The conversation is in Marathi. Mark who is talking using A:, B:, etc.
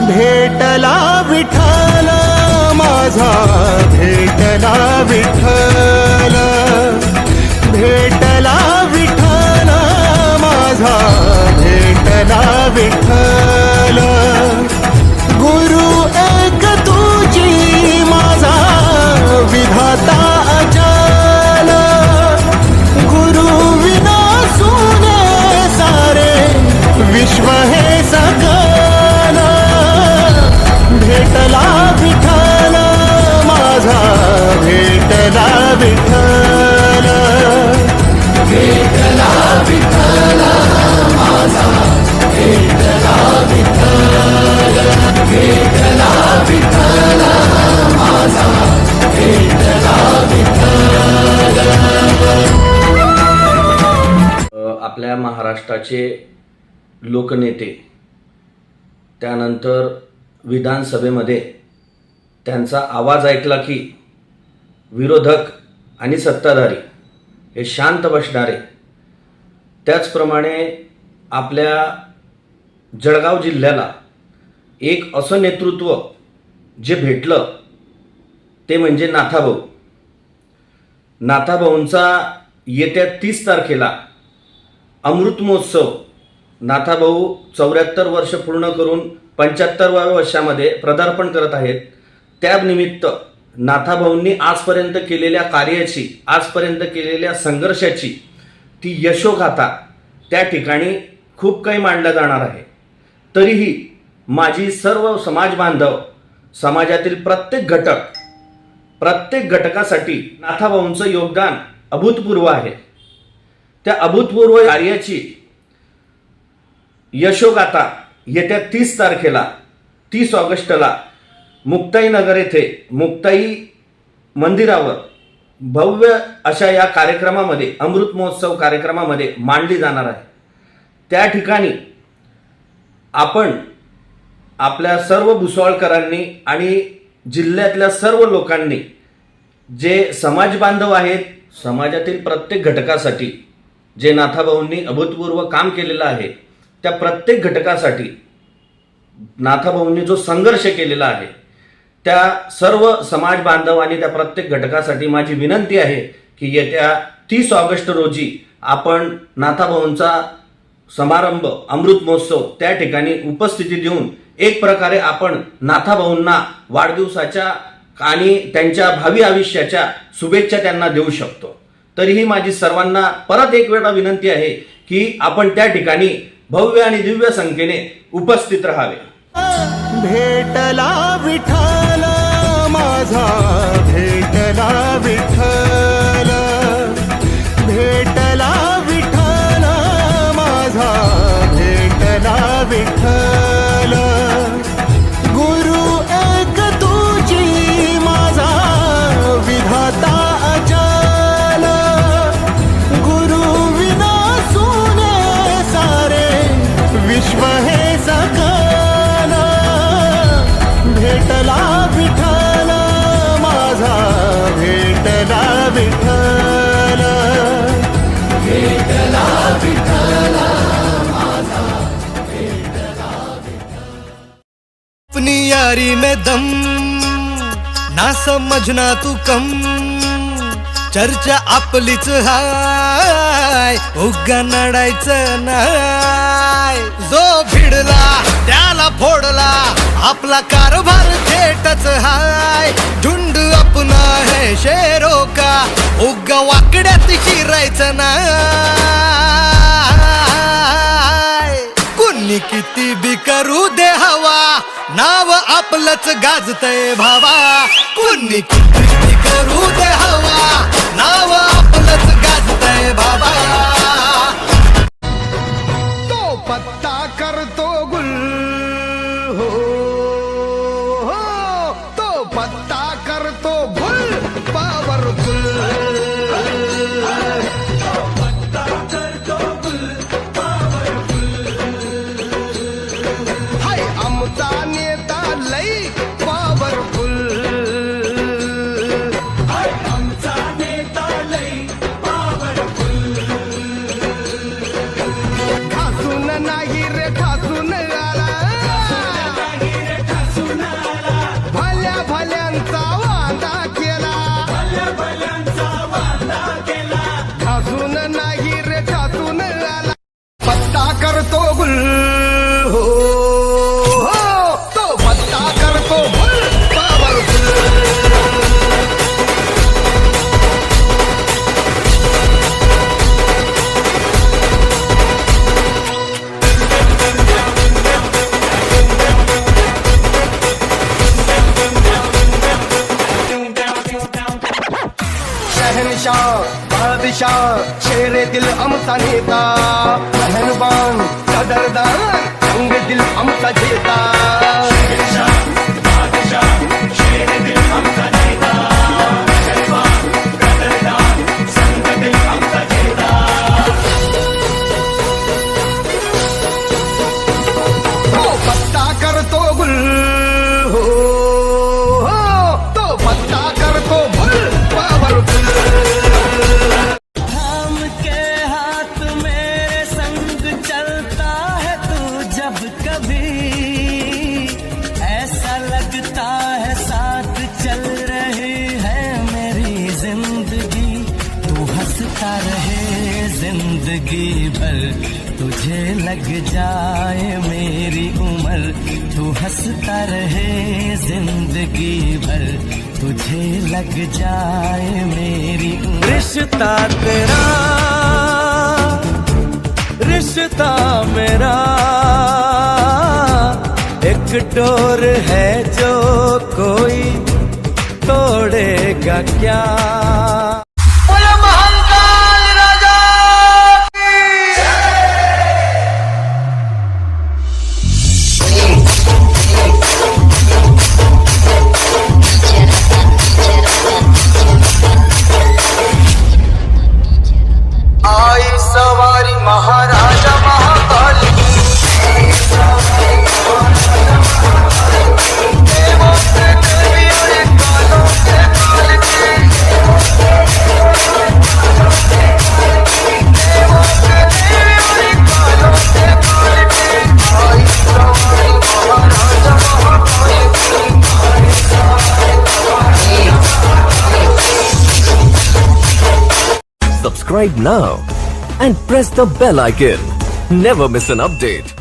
A: भेटला विठ्ठल माझा, भेटला विठ्ठल, भेटला विठ्ठल माझा, भेटला विठ्ठल. गुरु एक तुझी माझा विधाता अचल, गुरु विना सुने सारे विश्व हे सकल. भेटला विठ्ठल माझा, भेटला विठ्ठल, भेटला विठ्ठल माझा, भेटला विठ्ठल, भेटला विठ्ठल माझा, भेटला विठ्ठल.
B: आपल्या महाराष्ट्राचे लोकनेते, त्यानंतर विधानसभेमध्ये त्यांचा आवाज ऐकला की विरोधक आणि सत्ताधारी हे शांत बसणारे. त्याचप्रमाणे आपल्या जळगाव जिल्ह्याला एक असं नेतृत्व जे भेटलं ते म्हणजे नाथाभाऊ. नाथाभाऊंचा येत्या 30 तारखेला अमृत महोत्सव, नाथाभाऊ 74 वर्ष पूर्ण करून 75व्या वर्षामध्ये पदार्पण करत आहेत. त्यानिमित्त नाथाभाऊंनी आजपर्यंत केलेल्या कार्याची, आजपर्यंत केलेल्या संघर्षाची ती यशोगाथा त्या ठिकाणी खूप काही मांडलं जाणार आहे. तरीही माझी सर्व समाज बांधव, समाजातील प्रत्येक घटकासाठी नाथाभाऊंचं योगदान अभूतपूर्व आहे. त्या अभूतपूर्व कार्याची यशोगाथा येत्या 30 तारखेला, 30 ऑगस्टला मुक्ताई नगर येथे मुक्ताई मंदिरावर भव्य अशा या कार्यक्रमामध्ये, अमृत महोत्सव कार्यक्रमामध्ये मांडली जाणार आहे. त्या ठिकाणी आपण आपल्या सर्व भुसावळकरांनी आणि जिल्ह्यातल्या सर्व लोकांनी, जे समाज बांधव आहेत, समाजातील प्रत्येक घटकासाठी जे नाथाभाऊंनी अभूतपूर्व काम केलेलं आहे, त्या प्रत्येक घटकासाठी नाथाभाऊंनी जो संघर्ष केलेला आहे, त्या सर्व समाज बांधव आणि त्या प्रत्येक घटकासाठी माझी विनंती आहे की येत्या 30 ऑगस्ट रोजी आपण नाथाभाऊंचा समारंभ, अमृत महोत्सव त्या ठिकाणी उपस्थिती देऊन एक प्रकारे आपण नाथाभाऊंना वाढदिवसाच्या आणि त्यांच्या भावी आयुष्याच्या शुभेच्छा त्यांना देऊ शकतो. तरीही माझी सर्वांना परत एक वेळा विनंती आहे की आपण त्या ठिकाणी भव्य आणि दिव्य संख्येने उपस्थित राहावे.
A: भेटला विठ्ठल माझा, भेटला विठ्ठल, भेटला विठ्ठल माझा, भेटला विठ्ठल. गुरु एक तुझी माझा विधाता अचल, गुरु विना सुने सारे विश्व हे सकल. भेटला विठ्ठल माझा, भेटला विठ्ठल, भेटला विठ्ठल माझा, भेटला विठ्ठल.
C: अपनी यारी में दम ना समझना तू कम, चर्चा आपलीच हाय, उगा नडायचं नाय. जो भिडला त्याला फोडला, आपला कारभार थेटच हाय. झुंड अपना है शेरों का, उगा वाकड्यात शिरायचं नाय. कुणी किती बी करू दे हवा, नाव आपलंच गाजतय भावा. कुणी किती बी करू दे हवा, नाव आपलंच गाजतय भावा. तो पत्ता करतो गुल, हो हो, तो पत्ता करतो गुल पॉवरफुल. हाय आमचा नेता लई पॉवरफुल. आमचा नेता लई पॉवरफुल. घासून नाही रे घासून आला, बाळदिशा शेरे दिल आमचा नेता मेहरबान कदरदान संग दिल आमचा जेता तो पत्ता करतो गुल हो तो पत्ता करतो गुल पावरफुल
A: थाम के हाथ मेरे संग चलता है तू जब कभी ऐसा लगता है साथ चल रही है मेरी जिंदगी तू हंसता रहे जिंदगी भर तुझे लग जाए मेरी उम्र तू हंसता रहे जिंदगी भर तुझे लग जाए मेरी उम्र रिश्ता तेरा रिश्ता मेरा एक डोर है जो कोई तोड़ेगा क्या
C: आई सवारी महाराजा महाकाल की देवों के देवी और कालों के काल की देवों के देवी और कालों के काल की आई सवारी महाराजा महाकाल की
D: Subscribe now and press the bell icon. Never miss an update.